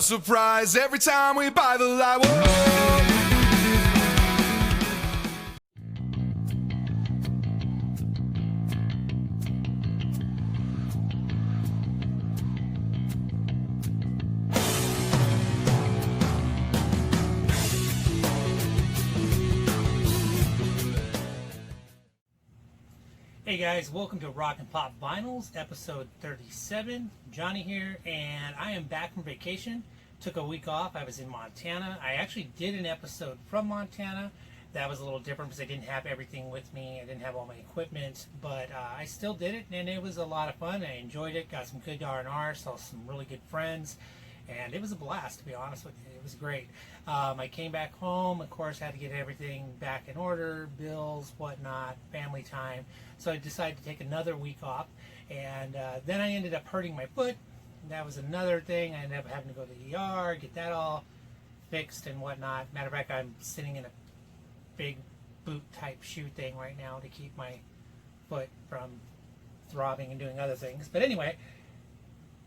surprise every time we buy the lie. Whoa. Hey guys, welcome to Rock and Pop Vinyls, episode 37. Johnny here, and I am back from vacation. Took a week off. I was in Montana. I actually did an episode from Montana. That was a little different because I didn't have everything with me. I didn't have all my equipment, but I still did it, and it was a lot of fun. I enjoyed it. Got some good R&R, saw some really good friends, and it was a blast, to be honest with you. It was great. I came back home, of course, had to get everything back in order, bills, whatnot, family time. So I decided to take another week off, and then I ended up hurting my foot. That was another thing. I ended up having to go to the ER, get that all fixed and whatnot. Matter of fact, I'm sitting in a big boot type shoe thing right now to keep my foot from throbbing and doing other things. But anyway,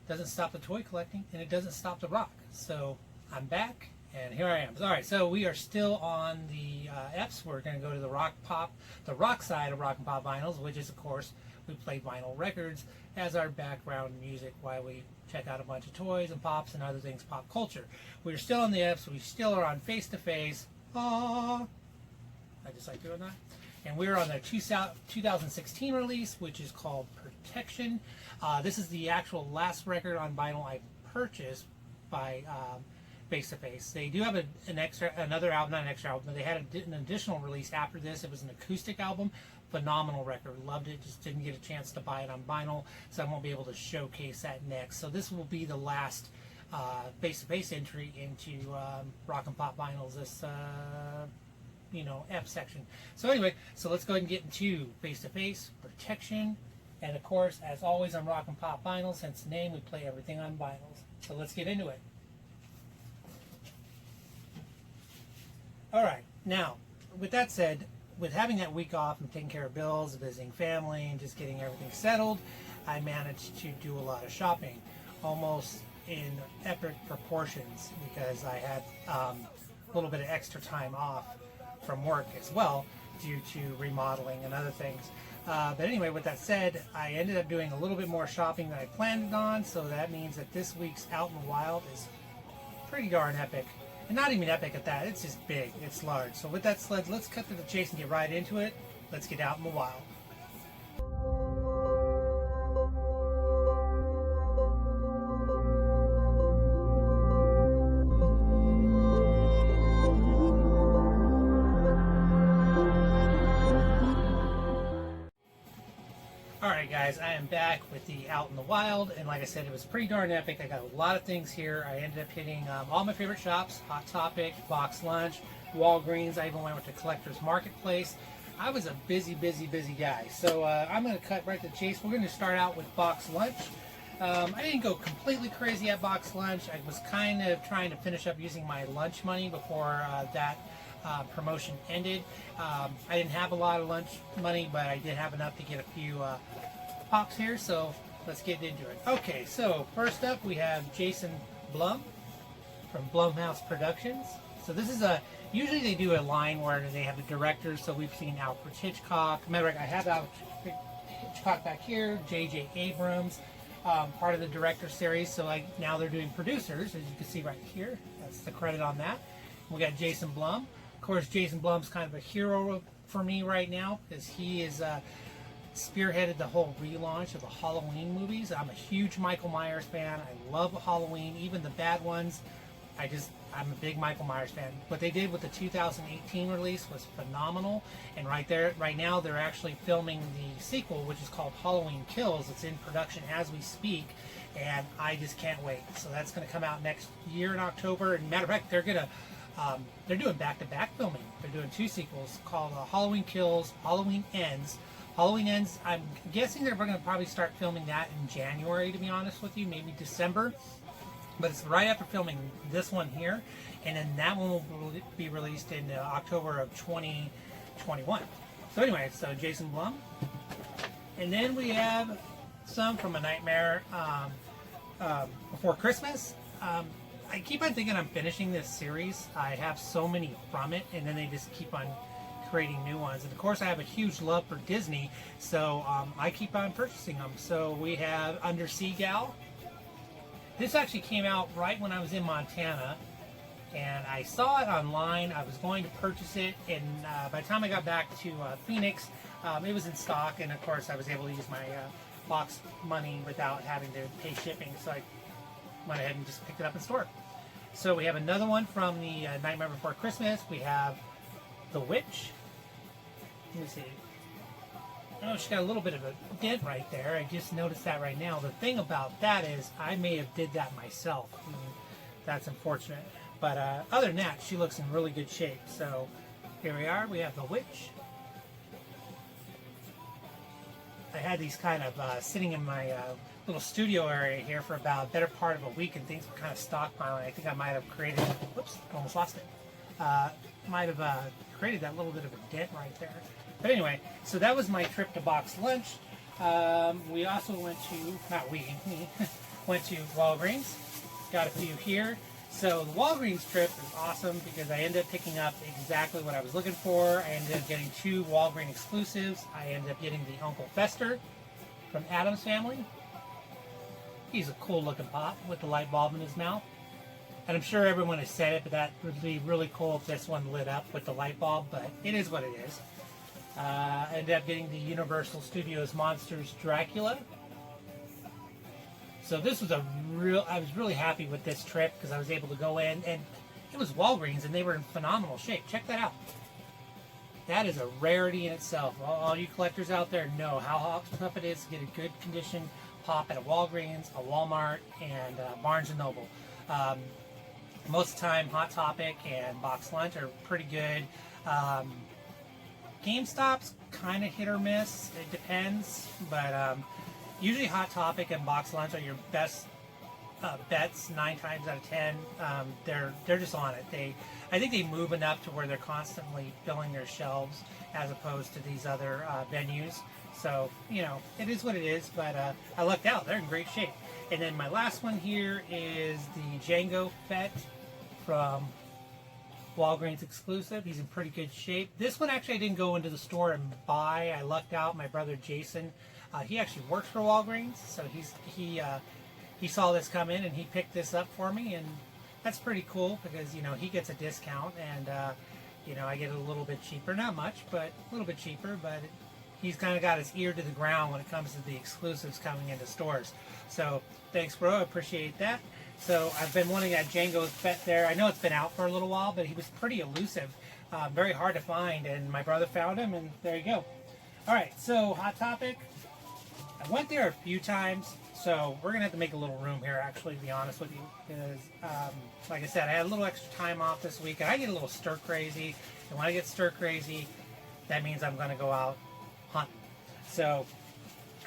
doesn't stop the toy collecting, and it doesn't stop the rock. So I'm back, and here I am. All right, so we are still on the F's. We're going to go to the rock side of Rock and Pop Vinyls, which is, of course, we play vinyl records as our background music while we check out a bunch of toys and pops and other things, pop culture. We're still on the F's. We still are on Face to Face. Aww. I just like doing that. And we're on their 2016 release, which is called Protection. This is the actual last record on vinyl I purchased by Face to Face. They do have another album, not an extra album, but they had an additional release after this. It was an acoustic album. Phenomenal record. Loved it. Just didn't get a chance to buy it on vinyl, so I won't be able to showcase that next. So this will be the last Face to Face entry into Rock and Pop Vinyls. This F section. So anyway, so let's go ahead and get into Face to Face, Protection, and of course, as always on Rock and Pop Vinyls, hence the name, we play everything on vinyls. So let's get into it. Alright, now, with that said, with having that week off and taking care of bills, visiting family, and just getting everything settled, I managed to do a lot of shopping, almost in epic proportions, because I had a little bit of extra time off from work as well, due to remodeling and other things. But anyway, with that said, I ended up doing a little bit more shopping than I planned on, so that means that this week's Out in the Wild is pretty darn epic. And not even epic at that, it's just big, it's large. So with that said, let's cut to the chase and get right into it. Let's get out in the wild. Alright guys, I am back with the Out in the Wild, and like I said, it was pretty darn epic. I got a lot of things here. I ended up hitting all my favorite shops: Hot Topic, Box Lunch, Walgreens. I even went to Collector's Marketplace. I was a busy guy. So I'm going to cut right to the chase. We're going to start out with Box Lunch. I didn't go completely crazy at Box Lunch. I was kind of trying to finish up using my lunch money before that promotion ended. I didn't have a lot of lunch money, but I did have enough to get a few pops here, so let's get into it. Okay, so first up we have Jason Blum from Blumhouse Productions. So this is usually they do a line where they have the directors, so we've seen Alfred Hitchcock. Remember, I have Alfred Hitchcock back here, J.J. Abrams, part of the director series, so now they're doing producers, as you can see right here. That's the credit on that. We got Jason Blum. Of course, Jason Blum's kind of a hero for me right now, because he is spearheaded the whole relaunch of the Halloween movies. I'm a huge Michael Myers fan. I love Halloween, even the bad ones. I'm a big Michael Myers fan. What they did with the 2018 release was phenomenal, and right now they're actually filming the sequel, which is called Halloween Kills. It's in production as we speak, and I just can't wait. So that's going to come out next year in October. And matter of fact, they're doing back-to-back filming. They're doing two sequels called Halloween Kills, Halloween Ends. Halloween Ends, I'm guessing they're going to probably start filming that in January, to be honest with you, maybe December. But it's right after filming this one here, and then that one will be released in October of 2021. So anyway, so Jason Blum. And then we have some from A Nightmare Before Christmas. I keep on thinking I'm finishing this series. I have so many from it, and then they just keep on creating new ones. And of course, I have a huge love for Disney, so I keep on purchasing them. So we have Undersea Gal. This actually came out right when I was in Montana, and I saw it online. I was going to purchase it, and by the time I got back to Phoenix, it was in stock, and of course I was able to use my box money without having to pay shipping, so I went ahead and just picked it up in store. So we have another one from the Nightmare Before Christmas. We have The Witch. Let me see. Oh, she got a little bit of a dent right there. I just noticed that right now. The thing about that is I may have did that myself. That's unfortunate. But other than that, she looks in really good shape. So here we are. We have The Witch. I had these kind of sitting in my little studio area here for about a better part of a week, and things were kind of stockpiling. I think I might have created, whoops, almost lost it. Might have created that little bit of a dent right there. But anyway, so that was my trip to Box Lunch. We also went to, not we, me, went to Walgreens. Got a few here. So the Walgreens trip is awesome because I ended up picking up exactly what I was looking for. I ended up getting 2 Walgreens exclusives. I ended up getting the Uncle Fester from Addams Family. He's a cool looking pop with the light bulb in his mouth. And I'm sure everyone has said it, but that would be really cool if this one lit up with the light bulb, but it is what it is. I ended up getting the Universal Studios Monsters Dracula. So this was I was really happy with this trip because I was able to go in, and it was Walgreens and they were in phenomenal shape. Check that out. That is a rarity in itself. All you collectors out there know how tough it is to get a good condition pop at a Walgreens, a Walmart, and Barnes & Noble. Most of the time, Hot Topic and Box Lunch are pretty good. GameStop's kind of hit or miss. It depends, but usually Hot Topic and Box Lunch are your best bets 9 times out of 10. They're just on it. I think they move enough to where they're constantly filling their shelves as opposed to these other venues. So, you know, it is what it is, but I lucked out. They're in great shape. And then my last one here is the Django Fett from Walgreens exclusive. He's in pretty good shape. This one actually I didn't go into the store and buy. I lucked out. My brother Jason, he actually works for Walgreens, so he saw this come in and he picked this up for me, and that's pretty cool because, you know, he gets a discount, and you know, I get it a little bit cheaper. Not much, but a little bit cheaper, but he's kind of got his ear to the ground when it comes to the exclusives coming into stores. So thanks, bro. I appreciate that. So I've been wanting that Django Fett there. I know it's been out for a little while, but he was pretty elusive, very hard to find, and my brother found him, and there you go. All right, so Hot Topic. I went there a few times, so we're gonna have to make a little room here, actually, to be honest with you, because like I said, I had a little extra time off this week, and I get a little stir crazy, and when I get stir crazy, that means I'm gonna go out hunting. So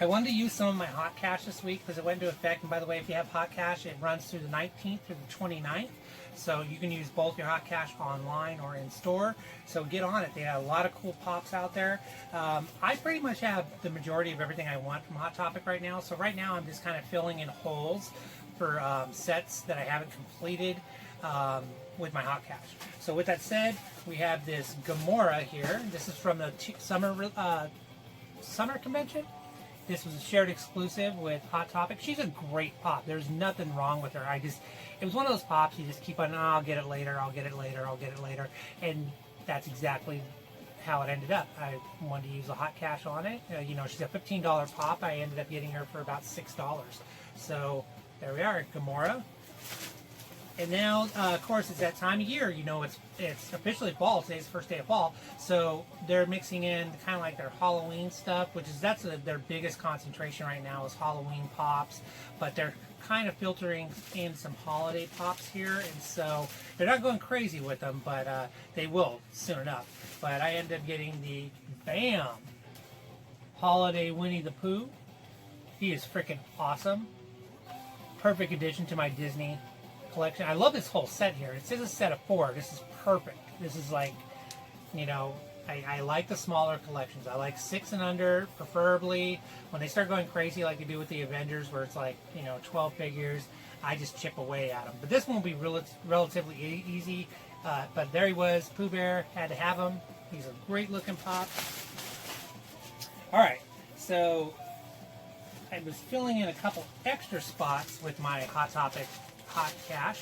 I wanted to use some of my hot cash this week because it went into effect. And by the way, if you have hot cash, it runs through the 19th through the 29th. So you can use both your hot cash online or in store. So get on it. They have a lot of cool pops out there. I pretty much have the majority of everything I want from Hot Topic right now. So right now I'm just kind of filling in holes for sets that I haven't completed with my hot cash. So with that said, we have this Gamora here. This is from the summer convention. This was a shared exclusive with Hot Topic. She's a great pop. There's nothing wrong with her. It was one of those pops you just keep on, oh, I'll get it later, I'll get it later, I'll get it later. And that's exactly how it ended up. I wanted to use a hot cash on it. You know, she's a $15 pop. I ended up getting her for about $6. So there we are, Gamora. And now, of course, it's that time of year. You know, it's officially fall. Today's the first day of fall. So they're mixing in kind of like their Halloween stuff, which is their biggest concentration right now is Halloween pops. But they're kind of filtering in some holiday pops here, and so they're not going crazy with them, but they will soon enough. But I ended up getting the BAM Holiday Winnie the Pooh. He is freaking awesome. Perfect addition to my Disney collection. I love this whole set here. It says a set of 4. This is perfect. This is like, you know, I like the smaller collections. I like 6 and under, preferably. When they start going crazy like they do with the Avengers, where it's like, 12 figures, I just chip away at them. But this one will be relatively easy. But there he was, Pooh Bear, had to have him. He's a great looking pop. Alright, so I was filling in a couple extra spots with my Hot Topic Hot Cash,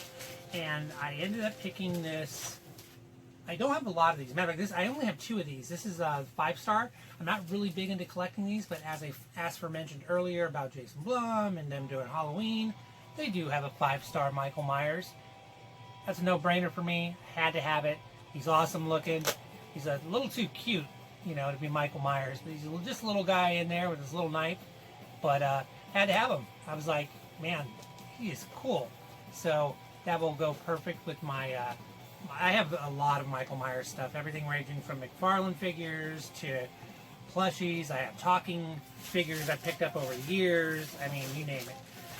and I ended up picking this. I don't have a lot of these. Matter of fact, I only have 2 of these. This is a 5-star. I'm not really big into collecting these, but as I mentioned earlier about Jason Blum and them doing Halloween, they do have a 5-star Michael Myers. That's a no-brainer for me. Had to have it. He's awesome looking. He's a little too cute, to be Michael Myers. But he's just a little guy in there with his little knife. But had to have him. I was like, man, he is cool. So that will go perfect with my... I have a lot of Michael Myers stuff. Everything ranging from McFarlane figures to plushies. I have talking figures I picked up over the years. I mean, you name it.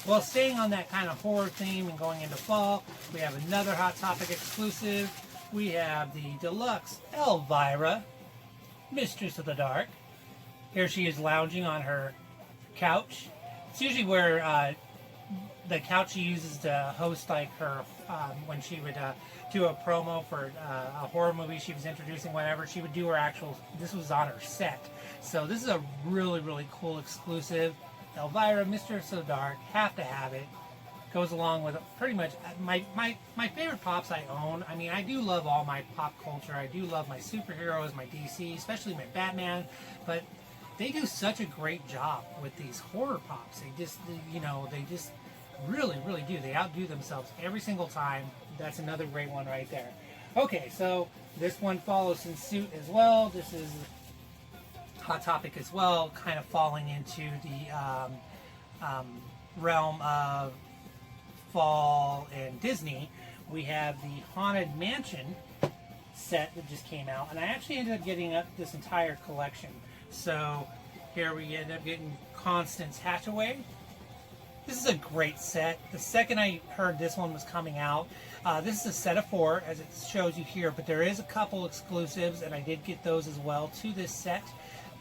Well, staying on that kind of horror theme and going into fall, we have another Hot Topic exclusive. We have the deluxe Elvira, Mistress of the Dark. Here she is lounging on her couch. It's usually where the couch she uses to host like her when she would do a promo for a horror movie she was introducing, whatever. She would do her actual. This was on her set, so this is a really, really cool exclusive. Elvira, Mistress of the Dark, have to have it. Goes along with pretty much my favorite pops I own. I mean, I do love all my pop culture. I do love my superheroes, my DC, especially my Batman, but they do such a great job with these horror pops. They just really, really do. They outdo themselves every single time. That's another great one right there. Okay, so this one follows in suit as well. This is Hot Topic as well, kind of falling into the realm of fall and Disney. We have the Haunted Mansion set that just came out, and I actually ended up getting up this entire collection. So here we end up getting Constance Hatchaway. This is a great set. The second I heard this one was coming out, this is a set of 4, as it shows you here, but there is a couple exclusives, and I did get those as well to this set.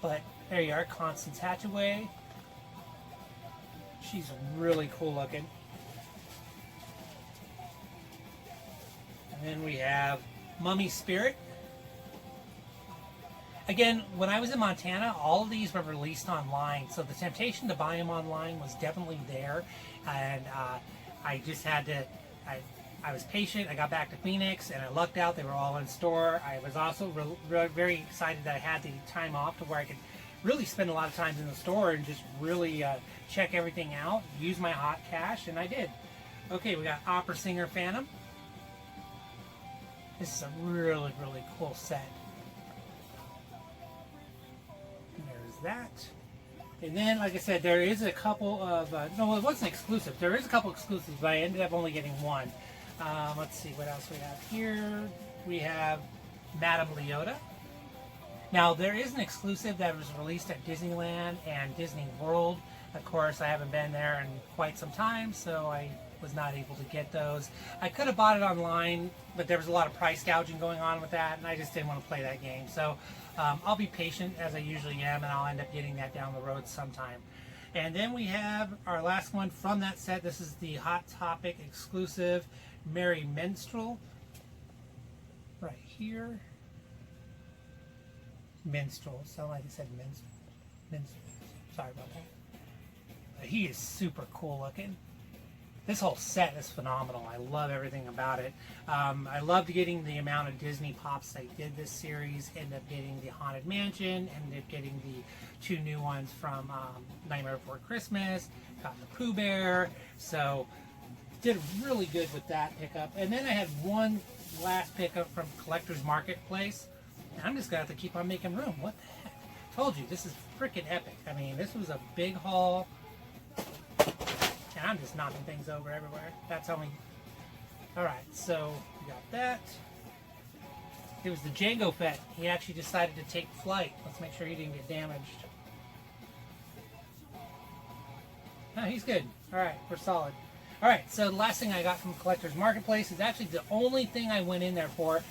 But there you are, Constance Hatchaway. She's really cool looking. And then we have Mummy Spirit. Again, when I was in Montana, all of these were released online, so the temptation to buy them online was definitely there, and I just had to, I was patient. I got back to Phoenix, and I lucked out. They were all in store. I was also very excited that I had the time off to where I could really spend a lot of time in the store and just really check everything out, use my hot cash, and I did. Okay, we got Opera Singer Phantom. This is a really, really cool set. That, and then like I said, there is a couple of no, it wasn't exclusive. There is a couple exclusives, but I ended up only getting one. Let's see what else we have here. We have Madame Leota. Now there is an exclusive that was released at Disneyland and Disney World. Of course, I haven't been there in quite some time, so I was not able to get those. I could have bought it online, but there was a lot of price gouging going on with that, and I just didn't want to play that game. So I'll be patient as I usually am, and I'll end up getting that down the road sometime. And then we have our last one from that set. This is the Hot Topic exclusive Merry Minstrel. Right here. Minstrel. Sound like I said minstrel. Sorry about that. He is super cool looking. This whole set is phenomenal. I love everything about it. I loved getting the amount of Disney pops I did this series. Ended up getting the Haunted Mansion. Ended up getting the 2 new ones from Nightmare Before Christmas. Got the Pooh Bear. So did really good with that pickup. And then I had one last pickup from Collector's Marketplace. And I'm just going to have to keep on making room. What the heck? Told you, this is freaking epic. I mean, this was a big haul. And I'm just knocking things over everywhere. That's how we... Alright, so we got that. It was the Django Fett. He actually decided to take flight. Let's make sure he didn't get damaged. No, he's good. Alright, we're solid. Alright, so the last thing I got from Collector's Marketplace is actually the only thing I went in there for.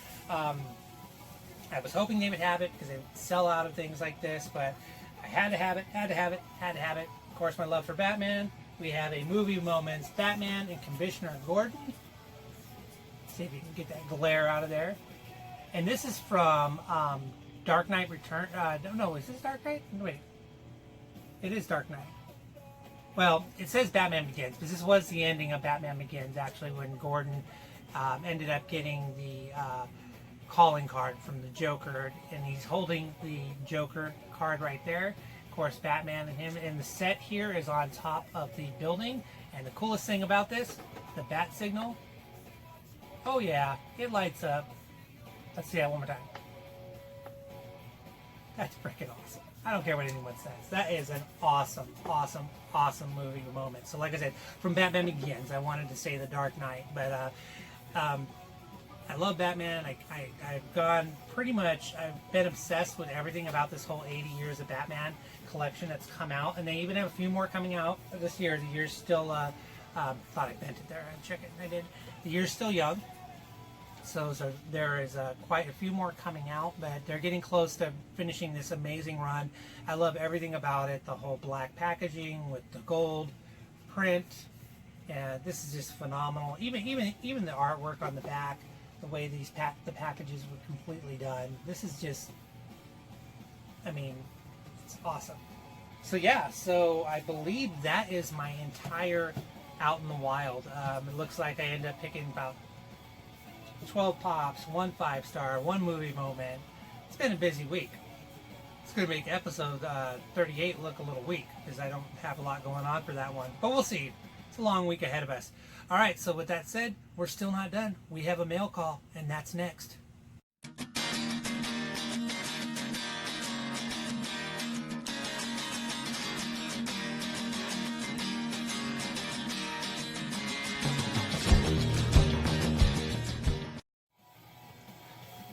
I was hoping they would have it because they sell out of things like this, but I had to have it, had to have it, had to have it. Of course, my love for Batman. We have a movie moments Batman and Commissioner Gordon. See if you can get that glare out of there. And this is from Dark Knight Return. No, is this Dark Knight? Wait. It is Dark Knight. Well, it says Batman Begins, because this was the ending of Batman Begins, actually, when Gordon ended up getting the calling card from the Joker, and he's holding the Joker card right there. Of course, Batman and him, and the set here is on top of the building. And the coolest thing about this, the bat signal. Oh yeah, it lights up. Let's see that one more time. That's freaking awesome. I don't care what anyone says. That is an awesome, awesome, awesome movie moment. So like I said, from Batman Begins, I wanted to say The Dark Knight, but I love Batman. I've gone pretty much, I've been obsessed with everything about this whole 80 years of Batman collection that's come out. And they even have a few more coming out this year. The year's still, thought I bent it there. I'm checking. I did. The year's still young. So there is quite a few more coming out, but they're getting close to finishing this amazing run. I love everything about it. The whole black packaging with the gold print. And this is just phenomenal. Even the artwork on the back, the way these the packages were completely done. This is just, I mean, it's awesome. So yeah, so I believe that is my entire Out in the Wild. It looks like I ended up picking about 12 pops, 1 5-star, 1 movie moment. It's been a busy week. It's going to make episode 38 look a little weak because I don't have a lot going on for that one. But we'll see. It's a long week ahead of us. All right, so with that said, we're still not done. We have a mail call, and that's next.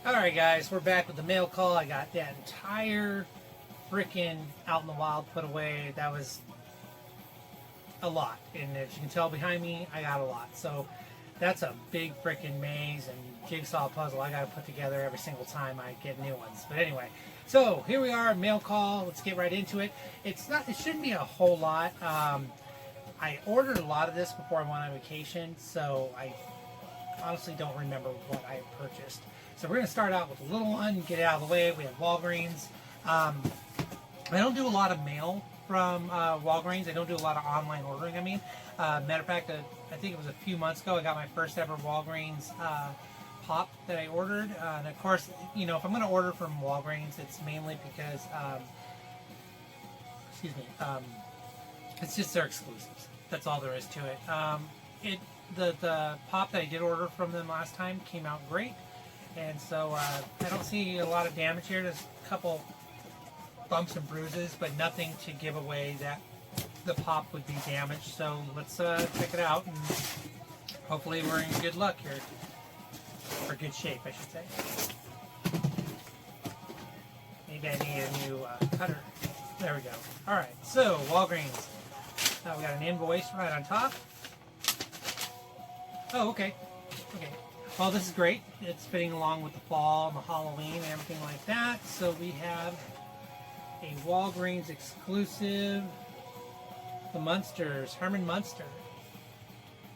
Alright guys, we're back with the mail call. I got that entire frickin' Out in the Wild put away. That was a lot. And as you can tell behind me, I got a lot. So that's a big frickin' maze and jigsaw puzzle I gotta put together every single time I get new ones. But anyway, so here we are, mail call. Let's get right into it. It shouldn't be a whole lot. I ordered a lot of this before I went on vacation, so I honestly don't remember what I purchased. So we're going to start out with a little one, get it out of the way. We have Walgreens. I don't do a lot of mail from Walgreens. I don't do a lot of online ordering, I mean. Matter of fact, I think it was a few months ago, I got my first ever Walgreens pop that I ordered. And of course, you know, if I'm going to order from Walgreens, it's mainly because, it's just their exclusives. That's all there is to it. The pop that I did order from them last time came out great. And so I don't see a lot of damage here. There's a couple bumps and bruises, but nothing to give away that the pop would be damaged. So let's check it out, and hopefully we're in good luck here. Or good shape, I should say. Maybe I need a new cutter. There we go. All right, so Walgreens. We got an invoice right on top. Oh, okay. Okay. Well, this is great. It's fitting along with the fall and the Halloween and everything like that. So we have a Walgreens exclusive, the Munsters, Herman Munster,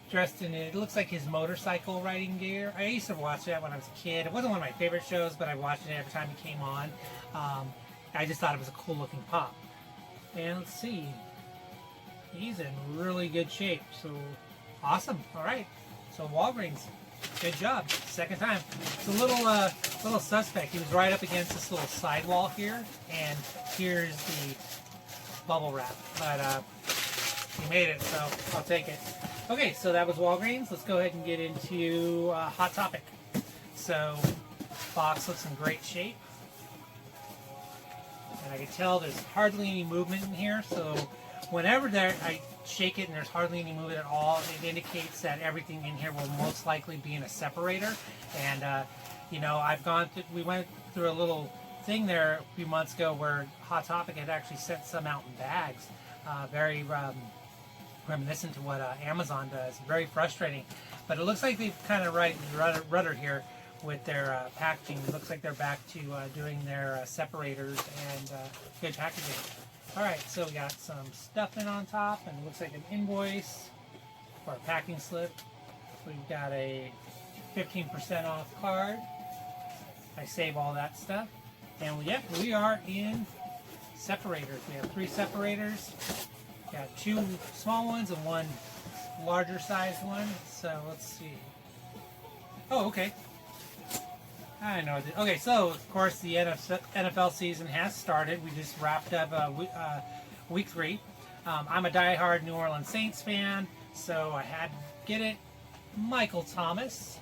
dressed in it. It looks like his motorcycle riding gear. I used to watch that when I was a kid. It wasn't one of my favorite shows, but I watched it every time it came on. I just thought it was a cool looking pop. And let's see. He's in really good shape. So awesome. All right. So Walgreens. Good job. Second time. It's a little suspect. He was right up against this little sidewall here, and here's the bubble wrap. But he made it, so I'll take it. Okay, so that was Walgreens. Let's go ahead and get into Hot Topic. So, box looks in great shape. And I can tell there's hardly any movement in here, so whenever I shake it and there's hardly any movement at all, it indicates that everything in here will most likely be in a separator. And you know, we went through a little thing there a few months ago where Hot Topic had actually sent some out in bags. Very reminiscent to what Amazon does. Very frustrating. But it looks like they've kind of right the rudder here, with their packaging. It looks like they're back to doing their separators and good packaging. All right, so we got some stuffing on top, and it looks like an invoice or a packing slip. We've got a 15% off card. I save all that stuff. And yep, we are in separators. We have 3 separators. Got 2 small ones and 1 larger sized one. So let's see. Oh, okay. I know. Okay, so of course the NFL season has started. We just wrapped up week 3. I'm a diehard New Orleans Saints fan, so I had to get it. Michael Thomas.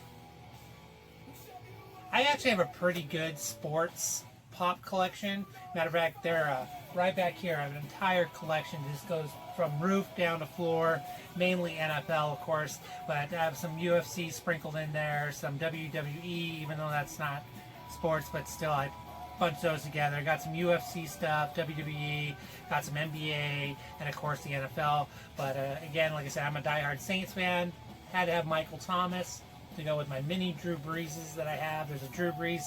I actually have a pretty good sports pop collection. Matter of fact, they're right back here. I have an entire collection. This goes from roof down to floor, mainly NFL, of course, but I have some UFC sprinkled in there, some WWE, even though that's not sports, but still I bunched those together. I got some UFC stuff, WWE, got some NBA, and of course the NFL. But again, like I said, I'm a diehard Saints fan. Had to have Michael Thomas to go with my mini Drew Breeses that I have. There's a Drew Brees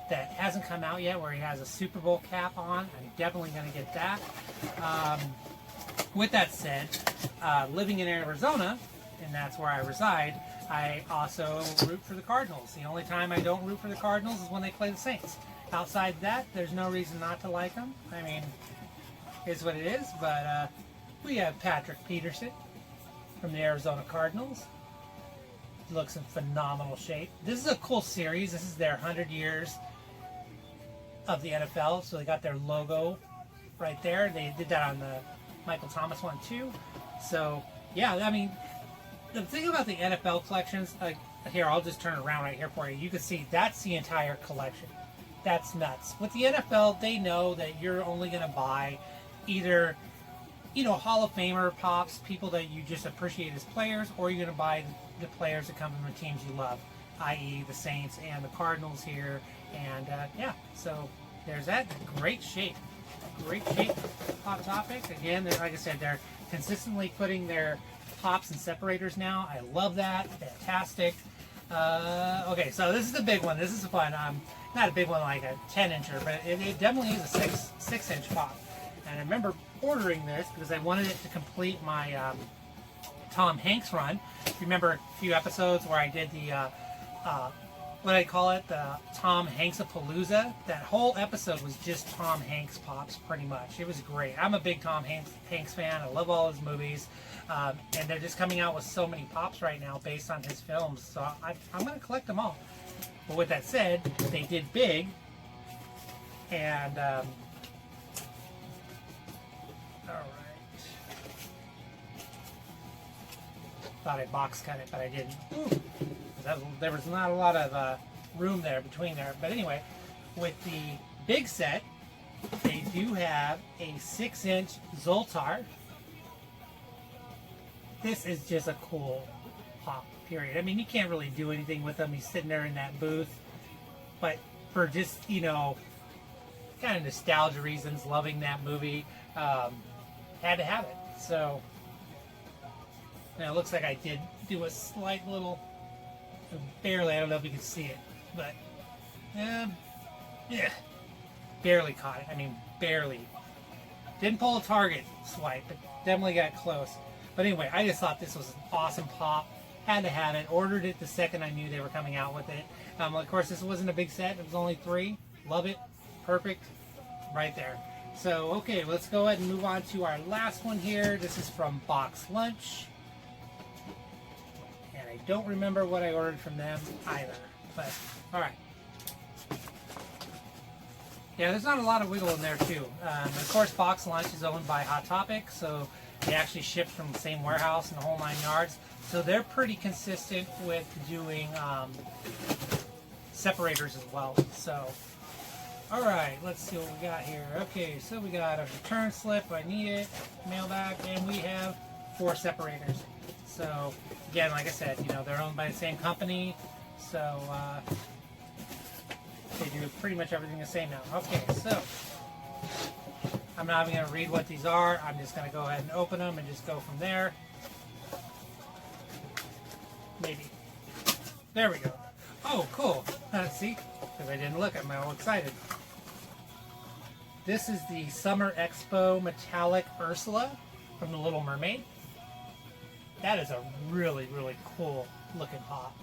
that hasn't come out yet where he has a Super Bowl cap on. I'm definitely going to get that. With that said, living in Arizona, and that's where I reside, I also root for the Cardinals. The only time I don't root for the Cardinals is when they play the Saints. Outside that, there's no reason not to like them. I mean, it's what it is. But we have Patrick Peterson from the Arizona Cardinals. Looks in phenomenal shape. This is a cool series. This is their 100 years of the NFL, so they got their logo right there. They did that on the Michael Thomas one too. So yeah, I mean, the thing about the NFL collections, like here, I'll just turn it around right here for you. You can see that's the entire collection. That's nuts. With the NFL, they know that you're only going to buy either, you know, Hall of Famer pops, people that you just appreciate as players, or you're going to buy the players that come from the teams you love, i.e. the Saints and the Cardinals here. And yeah, so there's that. Great shape. Great shape. Hot Topic. Again, like I said, they're consistently putting their pops and separators now. I love that. Fantastic. Okay, so this is the big one. This is fun. Not a big one like a 10-incher, but it definitely is a 6-inch pop. And I remember ordering this because I wanted it to complete my Tom Hanks run. Remember a few episodes where I did the what do I call it? The Tom Hanks-a-palooza. That whole episode was just Tom Hanks pops, pretty much. It was great. I'm a big Tom Hanks fan. I love all his movies. And they're just coming out with so many pops right now based on his films. So I'm going to collect them all. But with that said, they did big. And, all right. Thought I'd box cut it, but I didn't. Ooh. There was not a lot of room there between there. But anyway, with the big set, they do have a 6-inch Zoltar. This is just a cool pop, period. I mean, you can't really do anything with him. He's sitting there in that booth. But for just, you know, kind of nostalgia reasons, loving that movie, had to have it. So, now it looks like I did do a slight little, barely, I don't know if you can see it, but, yeah, barely caught it. I mean, barely. Didn't pull a target swipe, but definitely got close. But anyway, I just thought this was an awesome pop. Had to have it. Ordered it the second I knew they were coming out with it. Of course, this wasn't a big set. It was only 3. Love it. Perfect. Right there. So, okay, let's go ahead and move on to our last one here. This is from Box Lunch. And I don't remember what I ordered from them either. But, all right. Yeah, there's not a lot of wiggle in there, too. Of course, Box Lunch is owned by Hot Topic, so they actually ship from the same warehouse in the whole 9 yards. So they're pretty consistent with doing separators as well. So, all right, let's see what we got here. Okay, so we got a return slip. I need it. Mail back, and we have 4 separators. So, again, like I said, you know, they're owned by the same company. So, they do pretty much everything the same now. Okay, so I'm not even going to read what these are. I'm just going to go ahead and open them and just go from there. Maybe. There we go. Oh, cool. See? Because I didn't look, I'm all excited. This is the Summer Expo Metallic Ursula from The Little Mermaid. That is a really, really cool looking pop.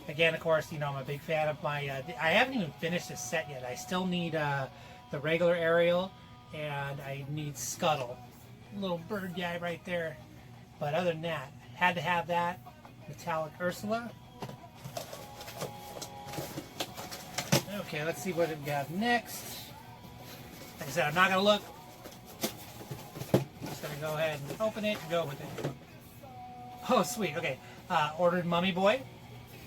Again, of course, you know, I'm a big fan of my... I haven't even finished this set yet. I still need the regular Ariel, and I need Scuttle. Little bird guy right there. But other than that, had to have that. Metallic Ursula. Okay, let's see what we've got next. Like I said, I'm not going to look. Just going to go ahead and open it and go with it. Oh, sweet. Okay. Ordered Mummy Boy,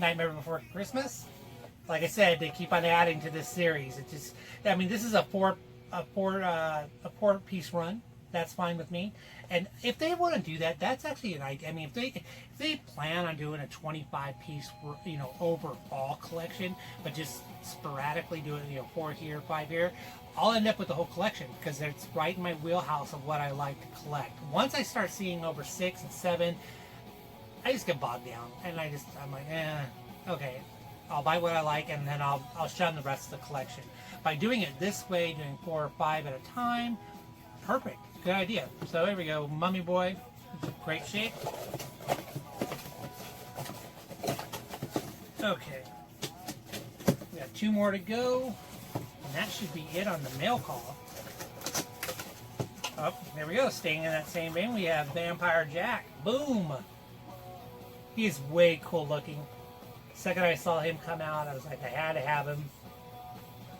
Nightmare Before Christmas. Like I said, they keep on adding to this series. It just, I mean, this is a four piece run. That's fine with me. And if they want to do that, that's actually an idea. I mean, if they plan on doing a 25 piece, you know, overall collection, but just sporadically doing, you know, 4 here, 5 here, I'll end up with the whole collection because it's right in my wheelhouse of what I like to collect. Once I start seeing over 6 and 7, I just get bogged down, and I'm like, okay, I'll buy what I like, and then I'll shun the rest of the collection. By doing it this way, doing 4 or 5 at a time, perfect. Good idea. So here we go, Mummy Boy. It's in great shape. Okay. We got 2 more to go. And that should be it on the mail call. Oh, there we go. Staying in that same vein, we have Vampire Jack. Boom! He's way cool looking. The second I saw him come out, I was like, I had to have him.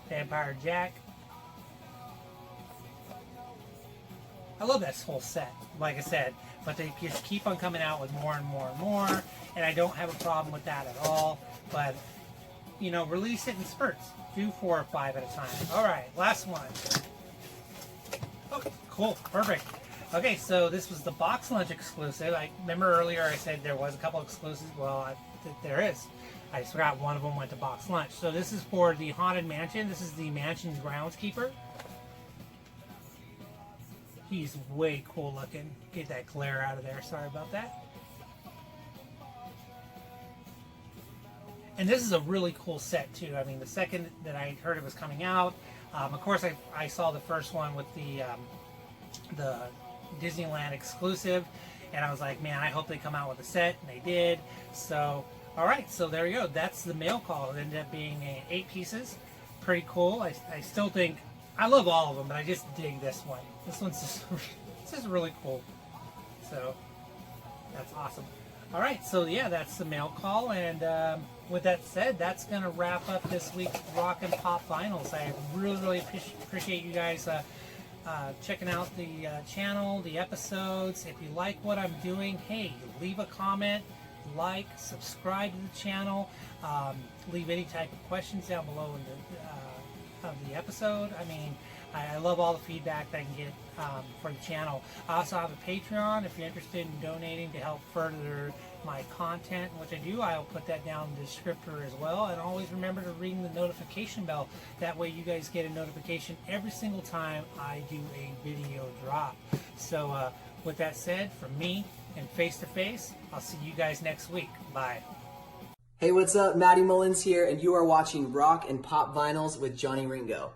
Vampire Jack. I love this whole set, like I said, but they just keep on coming out with more and more and more, and I don't have a problem with that at all, but, you know, release it in spurts. Do 4 or 5 at a time. All right, last one. Oh, cool, perfect. Okay, so this was the Box Lunch exclusive. I remember earlier I said there was a couple exclusives. Well, there is. I just forgot one of them went to Box Lunch. So this is for the Haunted Mansion. This is the mansion's groundskeeper. He's way cool looking. Get that glare out of there. Sorry about that. And this is a really cool set too. I mean, the second that I heard it was coming out, of course I saw the first one with the Disneyland exclusive, and I was like, man, I hope they come out with a set, and they did. So, all right, so there you go. That's the mail call. It ended up being 8 pieces. Pretty cool. I still think, I love all of them, but I just dig this one. This one's just really cool. So that's awesome. All right, so yeah, that's the mail call, and with that said, that's going to wrap up this week's Rockin' Pop Vinyls. I really appreciate you guys checking out the channel, the episodes. If you like what I'm doing, hey, leave a comment, like, subscribe to the channel, leave any type of questions down below in the episode. I mean, I love all the feedback that I can get for the channel. I also have a Patreon. If you're interested in donating to help further my content, which I do, I'll put that down in the descriptor as well. And always remember to ring the notification bell. That way you guys get a notification every single time I do a video drop. So with that said, from me and Face to Face, I'll see you guys next week. Bye. Hey, what's up? Maddie Mullins here, and you are watching Rock and Pop Vinyls with Johnny Ringo.